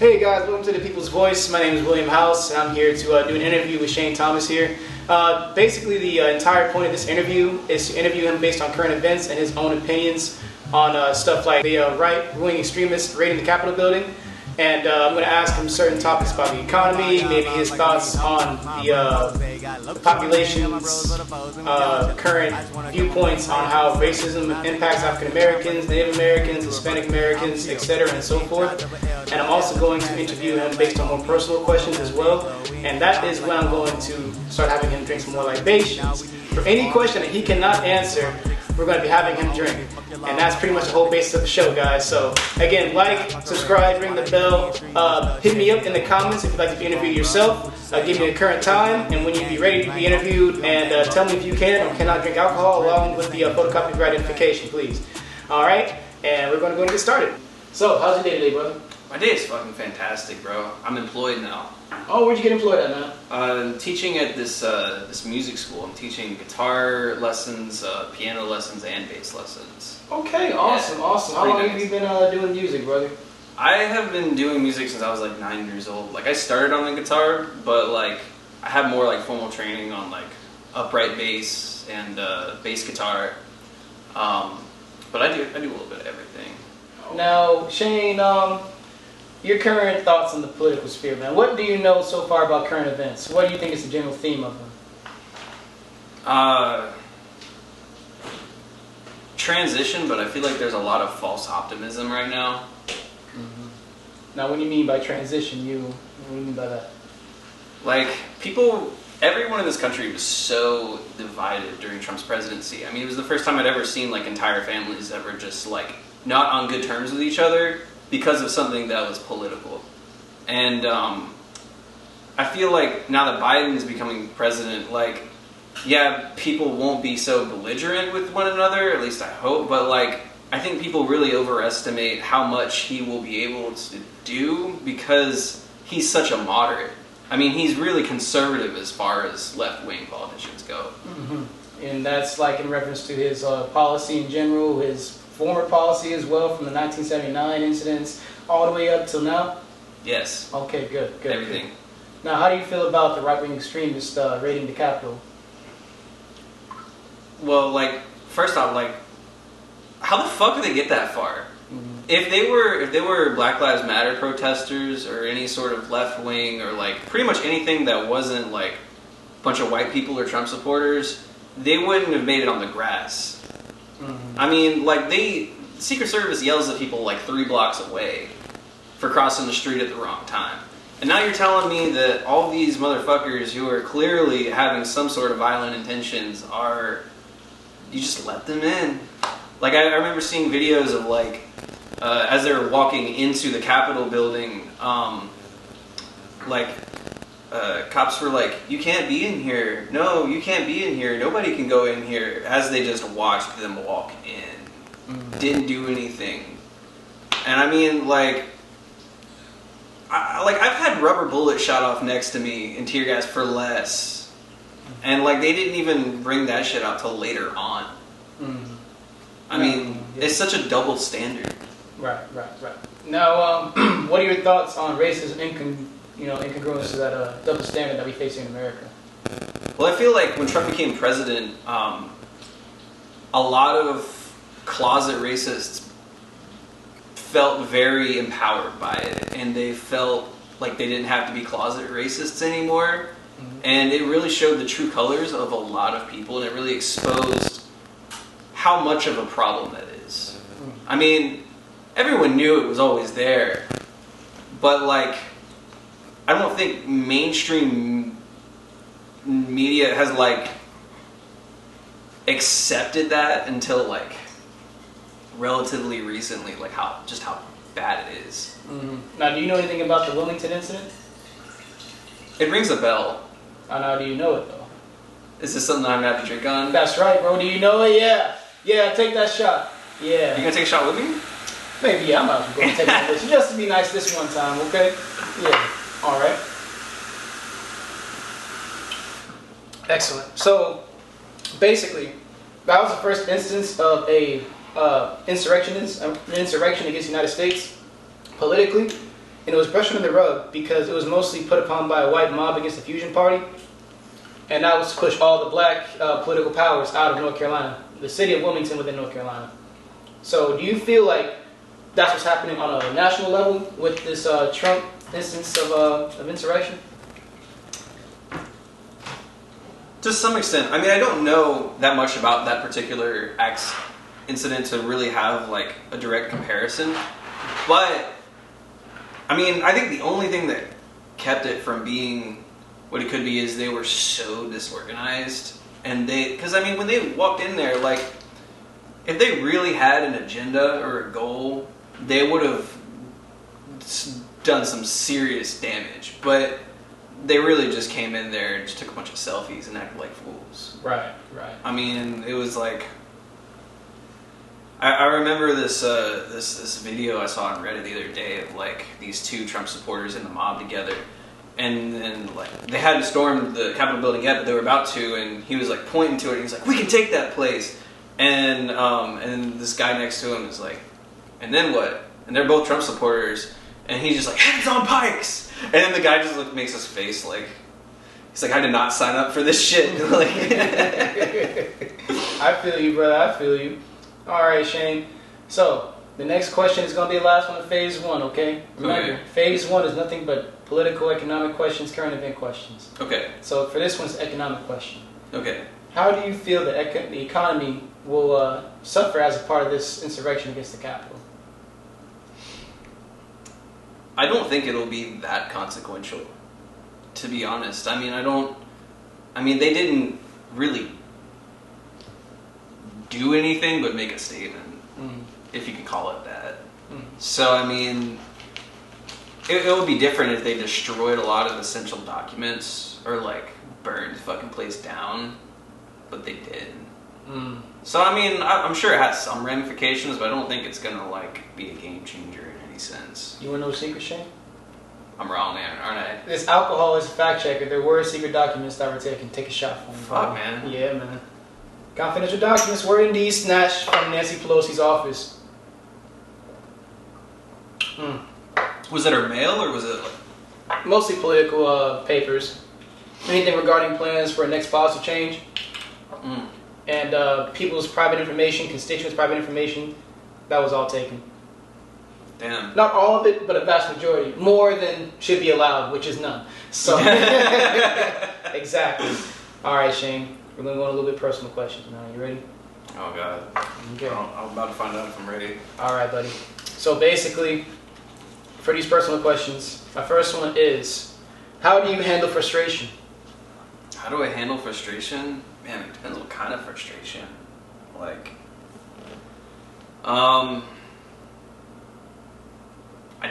Hey guys, welcome to The People's Voice. My name is William House, and I'm here to do an interview with Shane Thomas here. Basically, the entire point of this interview is to interview him based on current events and his own opinions on stuff like the right-wing extremists raiding the Capitol building. And I'm going to ask him certain topics about the economy, maybe his thoughts on the population's current viewpoints on how racism impacts African Americans, Native Americans, Hispanic Americans, etc. and so forth. And I'm also going to interview him based on more personal questions as well. And that is when I'm going to start having him drink some more libations. For any question that he cannot answer, we're going to be having him drink. And that's pretty much the whole basis of the show, guys. So, again, like, subscribe, ring the bell, hit me up in the comments if you'd like to be interviewed yourself. Give me the current time and when you'd be ready to be interviewed, and tell me if you can or cannot drink alcohol along with the photocopy of your identification, please. Alright, and we're going to go and get started. So, how's your day today, brother? My day is fucking fantastic, bro. I'm employed now. Oh, where'd you get employed at, man? I'm teaching at this music school. I'm teaching guitar lessons, piano lessons, and bass lessons. Okay, awesome, yeah, awesome. How long have you been doing music, brother? I have been doing music since I was like 9 years old. Like, I started on the guitar, but like I have more like formal training on like upright bass and bass guitar. But I do a little bit of everything. Now, Shane, your current thoughts on the political sphere, man. What do you know so far about current events? What do you think is the general theme of them? Transition, but I feel like there's a lot of false optimism right now. Mm-hmm. Now, what do you mean by transition? What do you mean by that? Like, everyone in this country was so divided during Trump's presidency. I mean, it was the first time I'd ever seen like entire families that were just like not on good terms with each other because of something that was political. And I feel like now that Biden is becoming president, like, yeah, people won't be so belligerent with one another, at least I hope, but like, I think people really overestimate how much he will be able to do because he's such a moderate. I mean, he's really conservative as far as left-wing politicians go. Mm-hmm. And that's like in reference to his policy in general, his former policy as well, from the 1979 incidents all the way up till now? Yes. Okay, good. Everything. Good. Now, how do you feel about the right-wing extremists raiding the Capitol? Well, like, first off, like, how the fuck did they get that far? Mm-hmm. If they were Black Lives Matter protesters or any sort of left-wing or like pretty much anything that wasn't like a bunch of white people or Trump supporters, they wouldn't have made it on the grass. Mm-hmm. I mean, like, Secret Service yells at people like 3 blocks away for crossing the street at the wrong time. And now you're telling me that all these motherfuckers who are clearly having some sort of violent intentions you just let them in. Like, I remember seeing videos of like, as they were walking into the Capitol building, cops were like, "You can't be in here. No, you can't be in here. Nobody can go in here," as they just watched them walk in. Mm-hmm. Didn't do anything. And I mean, like, I've had rubber bullets shot off next to me in tear gas for less. And like, they didn't even bring that shit out till later on. Mm-hmm. I mean, yeah. It's such a double standard. Right. Now, what are your thoughts on racism incongruence to that double standard that we face in America? Well, I feel like when Trump became president, a lot of closet racists felt very empowered by it, and they felt like they didn't have to be closet racists anymore. Mm-hmm. And it really showed the true colors of a lot of people, and it really exposed how much of a problem that is. Mm-hmm. I mean, everyone knew it was always there, but like, I don't think mainstream media has like accepted that until like relatively recently, like how bad it is. Mm-hmm. Now, do you know anything about the Wilmington incident? It rings a bell. How do you know it though? Is this something I'm gonna have to drink on? That's right, bro. Do you know it? Yeah, take that shot. Yeah. You gonna take a shot with me? Maybe, yeah, I'm about to go and take it with you just to be nice this one time, okay? Yeah. Alright. Excellent. So, basically, that was the first instance of a insurrection against the United States politically, and it was brushed under the rug because it was mostly put upon by a white mob against the Fusion Party, and that was to push all the black political powers out of North Carolina, the city of Wilmington within North Carolina. So do you feel like that's what's happening on a national level with this Trump instance of insurrection? To some extent. I mean, I don't know that much about that particular incident to really have like a direct comparison. But, I mean, I think the only thing that kept it from being what it could be is they were so disorganized. And because I mean, when they walked in there, like, if they really had an agenda or a goal, they would have done some serious damage. But they really just came in there and just took a bunch of selfies and acted like fools. Right. I mean, it was like, I remember this video I saw on Reddit the other day of like these two Trump supporters in the mob together, and then like they hadn't stormed the Capitol building yet, but they were about to, and he was like pointing to it, and he's like, "We can take that place," and this guy next to him is like, "And then what?" And they're both Trump supporters, and he's just like, "Hands on pikes!" And then the guy just makes his face like, he's like, "I did not sign up for this shit." Like, I feel you, brother. I feel you. All right, Shane. So the next question is going to be the last one of phase one, okay? Remember, phase one is nothing but political, economic questions, current event questions. Okay. So for this one's economic question. Okay. How do you feel the economy will suffer as a part of this insurrection against the Capitol? I don't think it'll be that consequential, to be honest. I mean, they didn't really do anything but make a statement, if you can call it that. So, I mean, it would be different if they destroyed a lot of essential documents or, like, burned the fucking place down, but they didn't. So, I mean, I'm sure it has some ramifications, but I don't think it's gonna, like, be a game changer in any sense. You wanna know a secret, Shane? I'm wrong, man, aren't I? This alcohol is a fact checker. There were secret documents that were taken. Take a shot for me. Fuck, man. Yeah, man. Confidential documents were indeed snatched from Nancy Pelosi's office. Was it her mail or was it like... Mostly political papers. Anything regarding plans for a next policy change. And people's private information, constituents' private information, that was all taken. Damn. Not all of it, but a vast majority. More than should be allowed, which is none. So, exactly. All right, Shane. We're going to go on a little bit personal questions now. You ready? Oh, God. Okay. I'm about to find out if I'm ready. All right, buddy. So basically, for these personal questions, my first one is, how do you handle frustration? How do I handle frustration? Man, it depends what kind of frustration. Like, I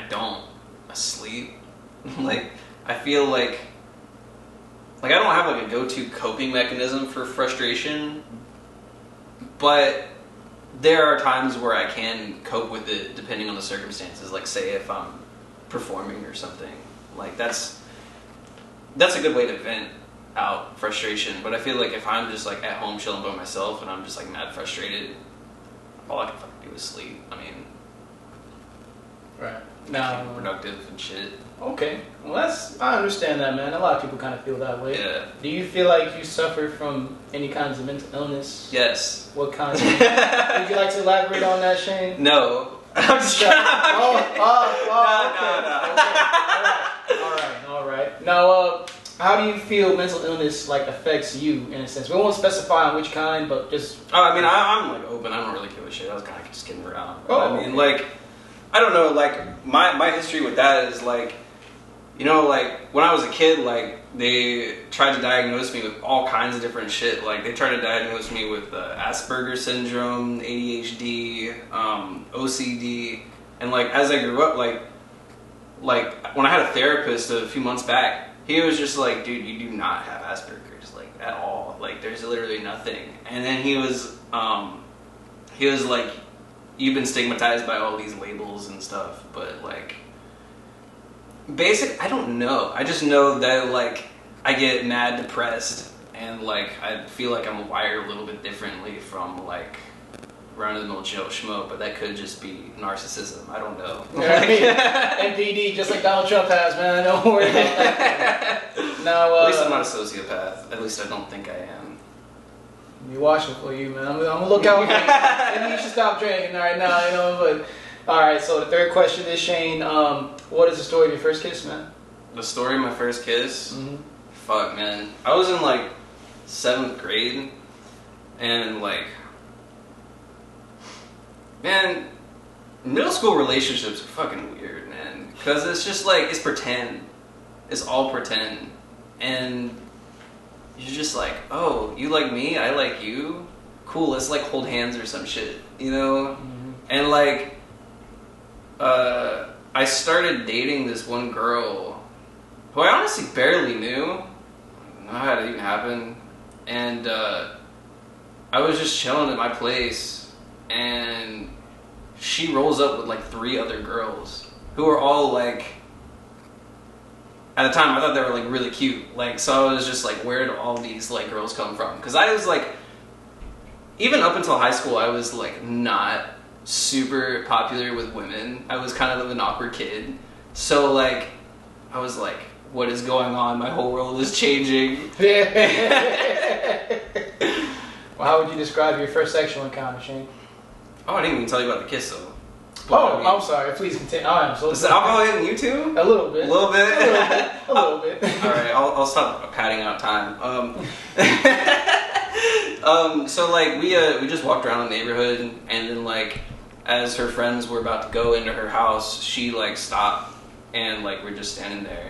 don't. I sleep. Like, I feel like I don't have like a go-to coping mechanism for frustration, but there are times where I can cope with it depending on the circumstances. Like, say if I'm performing or something, like that's a good way to vent out frustration. But I feel like if I'm just like at home chilling by myself and I'm just like mad frustrated, all I can fucking do is sleep. I mean, right now, productive and shit. Okay, well I understand that, man. A lot of people kind of feel that way. Yeah. Do you feel like you suffer from any kinds of mental illness? Yes. What kinds? Would you like to elaborate on that, Shane? No. I'm just trying. All right. Now, how do you feel mental illness like affects you in a sense? We won't specify on which kind, but just. Oh, I mean, I'm like open. I don't really give a shit. I was kind of just kidding around. But, Oh, I mean, like, I don't know. Like, my history with that is like, you know, like when I was a kid, like they tried to diagnose me with all kinds of different shit. Like they tried to diagnose me with Asperger's syndrome, ADHD, OCD, and like as I grew up, like when I had a therapist a few months back, he was just like, dude, you do not have Asperger's, like at all. Like there's literally nothing. And then he was like, you've been stigmatized by all these labels and stuff, but like. I don't know. I just know that like I get mad depressed and like I feel like I'm wired a little bit differently from like run-of-the-mill Joe Schmo, but that could just be narcissism. I don't know. NPD, just like Donald Trump has, man. Don't worry about that. Now, at least I'm not a sociopath. At least I don't think I am. Be watching for you, man. I'm gonna look out for you. Maybe you should stop drinking right now, you know. But all right. So the third question is, Shane. What is the story of your first kiss, man? The story of my first kiss? Mm-hmm. Fuck, man. I was in like 7th grade, and like, man, middle school relationships are fucking weird, man. Because it's just like, it's pretend. It's all pretend. And you're just like, oh, you like me, I like you? Cool, let's like hold hands or some shit, you know? Mm-hmm. And like, I started dating this one girl who I honestly barely knew. I don't know how it even happened. And I was just chilling at my place, and she rolls up with like 3 other girls who are all like, at the time I thought they were like really cute. Like, so I was just like, where do all these like girls come from? Because I was like, even up until high school, I was like not super popular with women. I was kind of an awkward kid. So like, I was like, what is going on? My whole world is changing. Well, how would you describe your first sexual encounter, Shane? Oh, I didn't even tell you about the kiss though. But, I mean, I'm sorry. Please continue. I am so sorry. Is the alcohol hitting you too? A little bit. A little bit? A little bit. All right, I'll stop padding out time. So like we just walked around the neighborhood, and then like as her friends were about to go into her house, she like stopped, and like we're just standing there,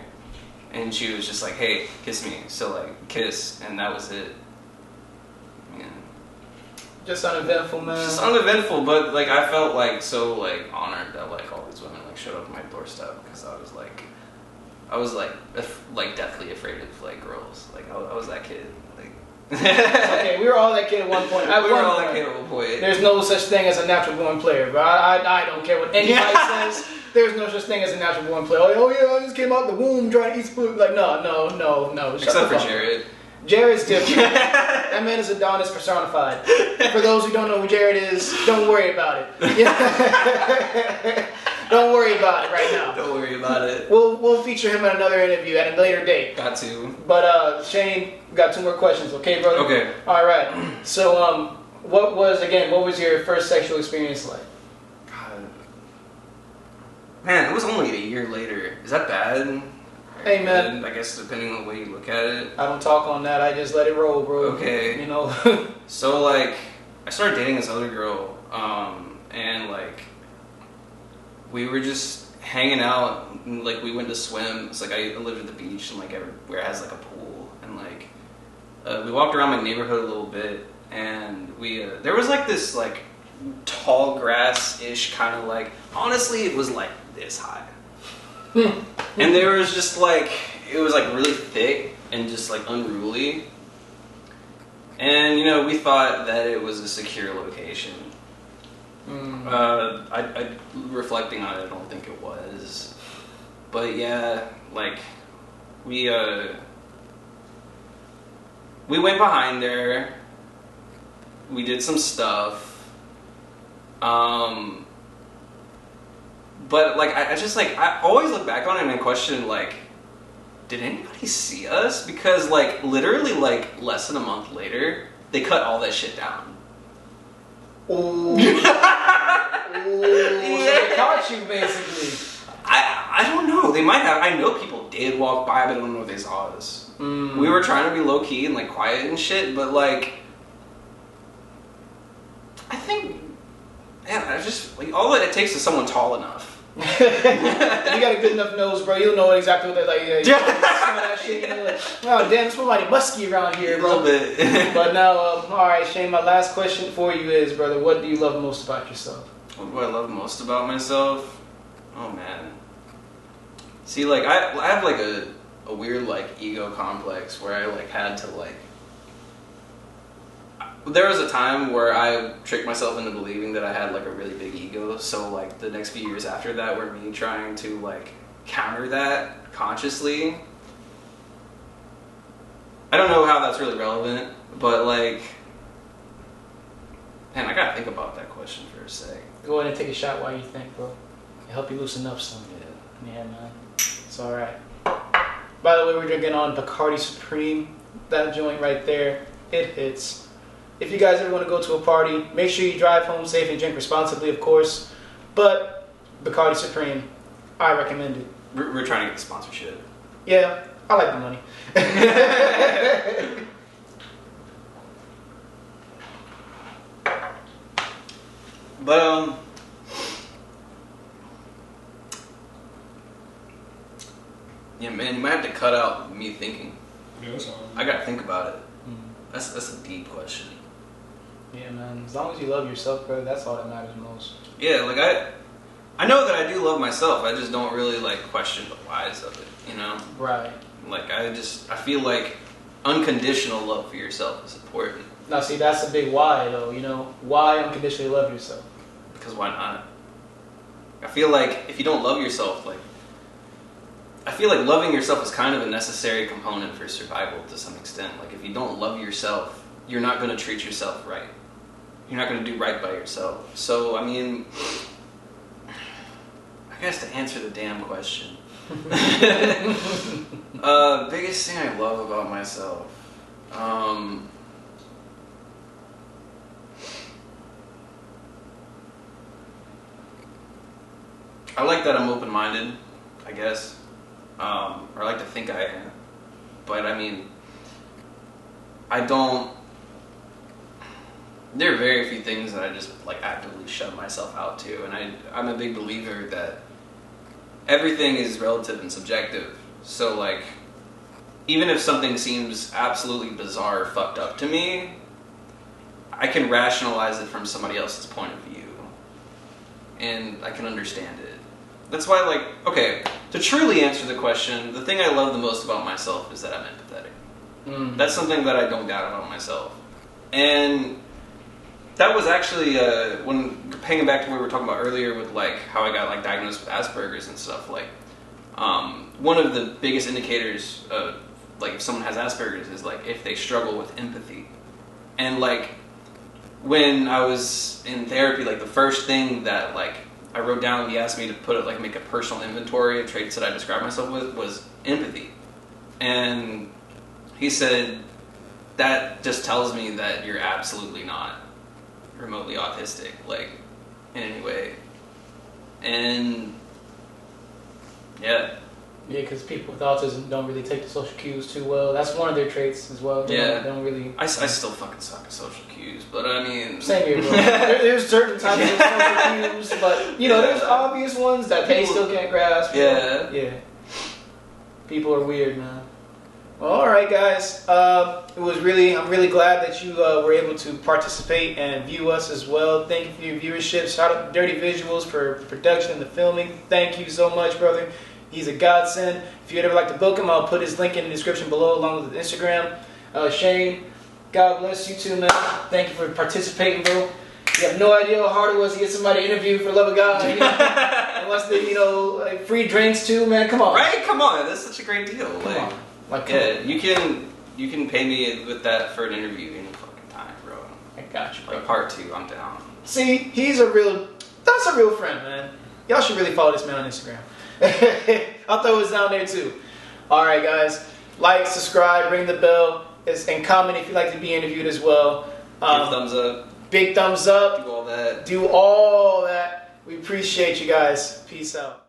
and she was just like, "Hey, kiss me." So like kiss, and that was it. Yeah. Just uneventful, man. Just uneventful, but like I felt like so like honored that like all these women like showed up at my doorstep, because I was like deathly afraid of like girls. Like I was that kid. Like okay, we were all that kid at one point. We were all that kid at one point. There's no such thing as a natural born player, bro. I don't care what anybody says. There's no such thing as a natural born player. Oh yeah, I just came out the womb trying to eat food. Like no. Except for Jared. Jared's different. That man is Adonis personified. For those who don't know who Jared is, don't worry about it. Don't worry about it right now. Don't worry about it. We'll feature him in another interview at a later date. Got to. But Shane, we got 2 more questions. Okay, brother? Okay. All right. So what was your first sexual experience like? God. Man, it was only a year later. Is that bad? Hey man, and I guess depending on the way you look at it. I don't talk on that. I just let it roll, bro. Okay. You know. So like, I started dating this other girl, and like, we were just hanging out. And, like, we went to swim. It's like I lived at the beach, and like everywhere has like a pool, and like, we walked around my neighborhood a little bit, and we there was like this like tall grass-ish kind of like. Honestly, it was like this high. And there was just like, it was like really thick and just like unruly. And you know, we thought that it was a secure location. I reflecting on it, I don't think it was. But yeah, like we went behind there. We did some stuff. But like I just like I always look back on it and question like, did anybody see us? Because like literally like less than a month later, they cut all that shit down. Ooh. So they caught you basically. I don't know. They might have. I know people did walk by, but I don't know if they saw us. We were trying to be low key and like quiet and shit, but like I think, man, I just like all that it takes is someone tall enough. You got a good enough nose, bro. You'll know exactly what they're like. Yeah, some of that shit. You know, like, oh damn, it's somebody musky around here, bro. A little bit. But now, all right, Shane. My last question for you is, brother, what do you love most about yourself? What do I love most about myself? Oh man. See, like I have like a weird like ego complex where I like had to like. There was a time where I tricked myself into believing that I had like a really big ego, so like the next few years after that were me trying to like counter that consciously. I don't know how that's really relevant, but like Man, I gotta think about that question for a sec. Go ahead and take a shot while you think, bro. It'll help you loosen up some. Yeah, man. It's all right. By the way, we're drinking on Bacardi Supreme. That joint right there, it hits. If you guys ever want to go to a party, make sure you drive home safe and drink responsibly, of course. But Bacardi Supreme, I recommend it. We're trying to get the sponsorship. Yeah, I like the money. But yeah, man, you might have to cut out me thinking. Yeah, that's all. I gotta think about it. That's a deep question. Yeah, man. As long as you love yourself, bro, that's all that matters most. Yeah, like I know that I do love myself. I just don't really like question the whys of it, you know? Right. Like I feel like unconditional love for yourself is important. Now, see, that's a big why, though. You know, why unconditionally love yourself? Because why not? I feel like if you don't love yourself, like I feel like loving yourself is kind of a necessary component for survival to some extent. Like if you don't love yourself, you're not going to treat yourself right. You're not going to do right by yourself. So, I mean, I guess to answer the damn question. Biggest thing I love about myself. I like that I'm open-minded, I guess. Or I like to think I am. But I mean, there are very few things that I just like actively shut myself out to. And I'm a big believer that everything is relative and subjective. So like, even if something seems absolutely bizarre or fucked up to me, I can rationalize it from somebody else's point of view. And I can understand it. That's why, like, okay, to truly answer the question, the thing I love the most about myself is that I'm empathetic. That's something that I don't doubt about myself. And that was actually, when hanging back to what we were talking about earlier with, like, how I got, like, diagnosed with Asperger's and stuff, like, one of the biggest indicators of, like, if someone has Asperger's is, like, if they struggle with empathy. And, like, when I was in therapy, like, the first thing that, like, I wrote down, he asked me to make a personal inventory of traits that I describe myself with, was empathy. And he said, that just tells me that you're absolutely not remotely autistic, like, in any way. And, yeah. Yeah, because people with autism don't really take the social cues too well. That's one of their traits as well. They don't really... I still fucking suck at social cues, but I mean... Same here, bro. There's certain types of social cues, but, you know, there's obvious ones that they still can't grasp. Yeah. Yeah. People are weird, man. Well, all right, guys. I'm really glad that you were able to participate and view us as well. Thank you for your viewership. Shout out to Dirty Visuals for the production and the filming. Thank you so much, brother. He's a godsend. If you'd ever like to book him, I'll put his link in the description below along with his Instagram. Shane, God bless you too, man. Thank you for participating, bro. You have no idea how hard it was to get somebody to interview for love of God. You know? Unless they, you know, like free drinks too, man. Come on. Right? Come on. That's such a great deal. Come on. Like, yeah, you can pay me with that for an interview any fucking time, bro. I got you, bro. Like part 2, I'm down. See, that's a real friend, man. Y'all should really follow this man on Instagram. I'll throw his down there too. Alright guys, like, subscribe, ring the bell, and comment if you'd like to be interviewed as well. Give thumbs up. Big thumbs up. Do all that. Do all that. We appreciate you guys. Peace out.